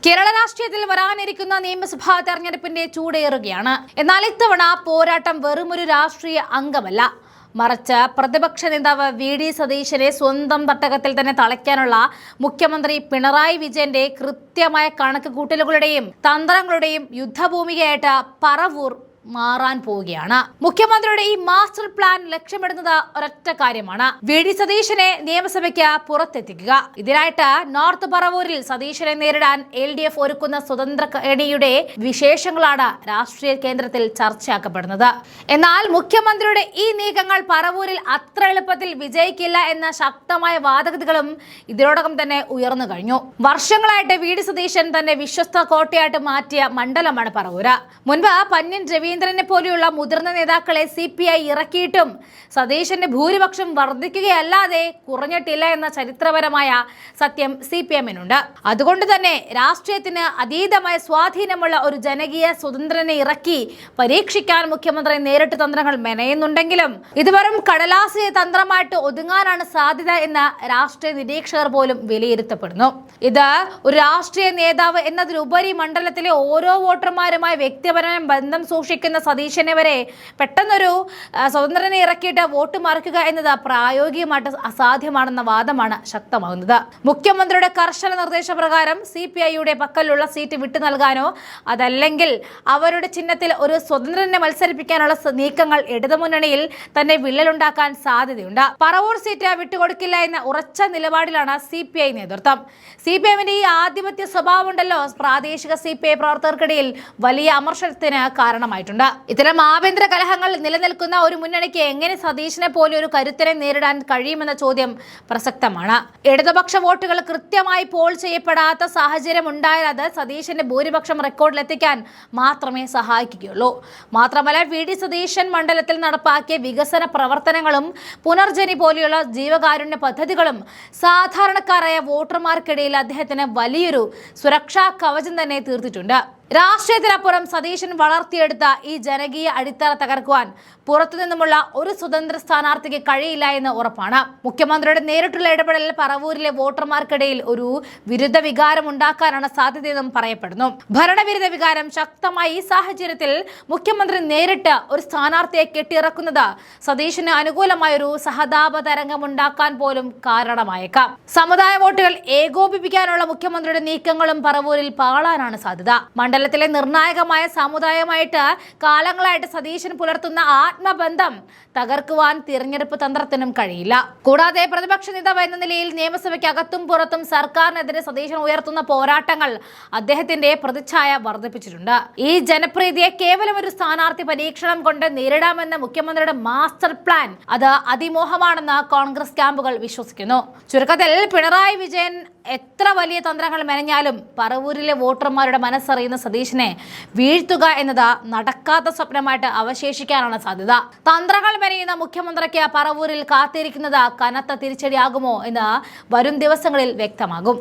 കേരള രാഷ്ട്രീയത്തിൽ വരാനിരിക്കുന്ന നിയമസഭാ തെരഞ്ഞെടുപ്പിന്റെ ചൂടേറുകയാണ്. എന്നാൽ ഇത്തവണ പോരാട്ടം വെറുമൊരു രാഷ്ട്രീയ അംഗമല്ല, മറിച്ച് പ്രതിപക്ഷ നേതാവ് വി.ഡി. സതീശനെ സ്വന്തം തട്ടകത്തിൽ തന്നെ തളയ്ക്കാനുള്ള മുഖ്യമന്ത്രി പിണറായി വിജയന്റെ കൃത്യമായ കണക്കുകൂട്ടലുകളുടെയും തന്ത്രങ്ങളുടെയും യുദ്ധഭൂമികയായിട്ട് പറവൂർ മാറാൻ പോവുകയാണ്. മുഖ്യമന്ത്രിയുടെ ഈ മാസ്റ്റർ പ്ലാൻ ലക്ഷ്യമിടുന്നത് ഒരൊറ്റ കാര്യമാണ്: വി.ഡി. സതീശനെ നിയമസഭയ്ക്ക് പുറത്തെത്തിക്കുക. ഇതിനായിട്ട് നോർത്ത് പറവൂരിൽ സതീശനെ നേരിടാൻ LDF ഒരുക്കുന്ന സ്വതന്ത്ര കേണിയുടെ വിശേഷങ്ങളാണ് രാഷ്ട്രീയ കേന്ദ്രത്തിൽ ചർച്ചയാക്കപ്പെടുന്നത്. എന്നാൽ മുഖ്യമന്ത്രിയുടെ ഈ നീക്കങ്ങൾ പറവൂരിൽ അത്ര എളുപ്പത്തിൽ വിജയിക്കില്ല എന്ന ശക്തമായ വാദഗതികളും ഇതിനോടകം തന്നെ ഉയർന്നു കഴിഞ്ഞു. വർഷങ്ങളായിട്ട് വി.ഡി. സതീശൻ തന്റെ വിശ്വസ്ത കോട്ടയായിട്ട് മാറ്റിയ മണ്ഡലമാണ് പറവൂര്. മുൻപ് പന്ന്യൻ രവീന്ദ്രനെ പോലെയുള്ള മുതിർന്ന നേതാക്കളെ CPI ഇറക്കിയിട്ടും സതീശന്റെ ഭൂരിപക്ഷം വർദ്ധിക്കുകയല്ലാതെ കുറഞ്ഞിട്ടില്ല എന്ന ചരിത്രപരമായ സത്യം CPM-നുണ്ട്. അതുകൊണ്ട് തന്നെ രാഷ്ട്രീയത്തിന് അതീതമായ സ്വാധീനമുള്ള ഒരു ജനകീയ സ്വതന്ത്രനെ ഇറക്കി പരീക്ഷിക്കാൻ മുഖ്യമന്ത്രി നേരിട്ട് തന്ത്രങ്ങൾ മെനയുന്നുണ്ടെങ്കിലും ഇത് വെറും കടലാസിയ തന്ത്രമായിട്ട് ഒതുങ്ങാനാണ് സാധ്യത എന്ന് രാഷ്ട്രീയ നിരീക്ഷകർ പോലും വിലയിരുത്തപ്പെടുന്നു. ഇത് ഒരു രാഷ്ട്രീയ നേതാവ് എന്നതിലുപരി മണ്ഡലത്തിലെ ഓരോ വോട്ടർമാരുമായി വ്യക്തിപരമായ ബന്ധം സൂക്ഷിക്കുന്ന സതീശനെ വരെ പെട്ടെന്നൊരു സ്വതന്ത്രനെ ഇറക്കിയിട്ട് വോട്ട് മറിക്കുക എന്നത് പ്രായോഗികമായിട്ട് അസാധ്യമാണെന്ന വാദമാണ് ശക്തമാകുന്നത്. മുഖ്യമന്ത്രിയുടെ കർശന നിർദ്ദേശപ്രകാരം CPI-യുടെ പക്കലുള്ള സീറ്റ് വിട്ടു നൽകാനോ അതല്ലെങ്കിൽ അവരുടെ ചിഹ്നത്തിൽ ഒരു സ്വതന്ത്രനെ മത്സരിപ്പിക്കാനുള്ള നീക്കങ്ങൾ ഇടതുമുന്നണിയിൽ തന്നെ വിള്ളലുണ്ടാക്കാൻ സാധ്യതയുണ്ട്. പറവൂർ സീറ്റ് വിട്ടുകൊടുക്കില്ല എന്ന ഉറച്ച നിലപാടിലാണ് CPI നേതൃത്വം. CPM-ന്റെ ഈ ആധിപത്യ സ്വഭാവമുണ്ടല്ലോ പ്രാദേശിക CPI പ്രവർത്തകർക്കിടയിൽ വലിയ അമർഷത്തിന് കാരണമായിട്ടുണ്ട്. ഇത്തരം ആഭ്യന്തര കലഹങ്ങൾ നിലനിൽക്കുന്ന ഒരു മുന്നണിക്ക് എങ്ങനെ സതീശനെ പോലെ ഒരു കരുത്തരെ നേരിടാൻ കഴിയുമെന്ന ചോദ്യം പ്രസക്തമാണ്. ഇടതുപക്ഷ വോട്ടുകൾ കൃത്യമായി പോൾ ചെയ്യപ്പെടാത്ത സാഹചര്യം ഉണ്ടായാൽ അത് സതീശന്റെ ഭൂരിപക്ഷം റെക്കോർഡിലെത്തിക്കാൻ മാത്രമേ സഹായിക്കുകയുള്ളൂ. മാത്രമല്ല വി.ഡി. സതീശൻ മണ്ഡലത്തിൽ നടപ്പാക്കിയ വികസന പ്രവർത്തനങ്ങളും പുനർജനി പോലെയുള്ള ജീവകാരുണ്യ പദ്ധതികളും സാധാരണക്കാരായ വോട്ടർമാർക്കിടയിൽ അദ്ദേഹത്തിന് വലിയൊരു സുരക്ഷാ കവചം തന്നെ തീർത്തിട്ടുണ്ട്. രാഷ്ട്രീയത്തിനപ്പുറം സതീശൻ വളർത്തിയെടുത്ത ഈ ജനകീയ അടിത്തറ തകർക്കുവാൻ പുറത്തുനിന്നുമുള്ള ഒരു സ്വതന്ത്ര സ്ഥാനാർത്ഥിക്ക് കഴിയില്ല എന്ന് ഉറപ്പാണ്. മുഖ്യമന്ത്രിയുടെ നേരിട്ടുള്ള ഇടപെടൽ പറവൂരിലെ വോട്ടർമാർക്കിടയിൽ ഒരു വിരുദ്ധ വികാരം ഉണ്ടാക്കാനാണ് സാധ്യതയെന്നും പറയപ്പെടുന്നു. ഭരണവിരുദ്ധ വികാരം ശക്തമായ ഈ സാഹചര്യത്തിൽ മുഖ്യമന്ത്രി നേരിട്ട് ഒരു സ്ഥാനാർത്ഥിയെ കെട്ടിയിറക്കുന്നത് സതീശന് അനുകൂലമായ ഒരു സഹതാപ തരംഗം ഉണ്ടാക്കാൻ പോലും കാരണമായേക്കാം. സമുദായ വോട്ടുകൾ ഏകോപിപ്പിക്കാനുള്ള മുഖ്യമന്ത്രിയുടെ നീക്കങ്ങളും പറവൂരിൽ പാളാനാണ് സാധ്യത. മണ്ഡലത്തിലെ നിർണായകമായ സമുദായമായിട്ട് കാലങ്ങളായിട്ട് സതീശൻ പുലർത്തുന്ന ആത്മബന്ധം തകർക്കുവാൻ തിരഞ്ഞെടുപ്പ് തന്ത്രത്തിനും കഴിയില്ല. കൂടാതെ പ്രതിപക്ഷ നേതാവ് എന്ന നിലയിൽ നിയമസഭയ്ക്ക് അകത്തും പുറത്തും സർക്കാരിനെതിരെ സതീശൻ ഉയർത്തുന്ന പോരാട്ടങ്ങൾ അദ്ദേഹത്തിന്റെ പ്രതിച്ഛായ വർദ്ധിപ്പിച്ചിട്ടുണ്ട്. ഈ ജനപ്രീതിയെ കേവലം ഒരു സ്ഥാനാർത്ഥി പരീക്ഷണം കൊണ്ട് നേരിടാമെന്ന മുഖ്യമന്ത്രിയുടെ മാസ്റ്റർ പ്ലാൻ അത് അതിമോഹമാണെന്ന് കോൺഗ്രസ് ക്യാമ്പുകൾ വിശ്വസിക്കുന്നു. ചുരുക്കത്തിൽ പിണറായി വിജയൻ എത്ര വലിയ തന്ത്രങ്ങൾ മെനഞ്ഞാലും പറവൂരിലെ വോട്ടർമാരുടെ മനസ്സറിയുന്ന സതീശനെ വീഴ്ത്തുക എന്നത് നടക്കാത്ത സ്വപ്നമായിട്ട് അവശേഷിക്കാനാണ് സാധ്യത. തന്ത്രങ്ങൾ മെനയുന്ന മുഖ്യമന്ത്രിക്ക് പറവൂരിൽ കാത്തിരിക്കുന്നത് കനത്ത തിരിച്ചടിയാകുമോ എന്ന് വരും ദിവസങ്ങളിൽ വ്യക്തമാകും.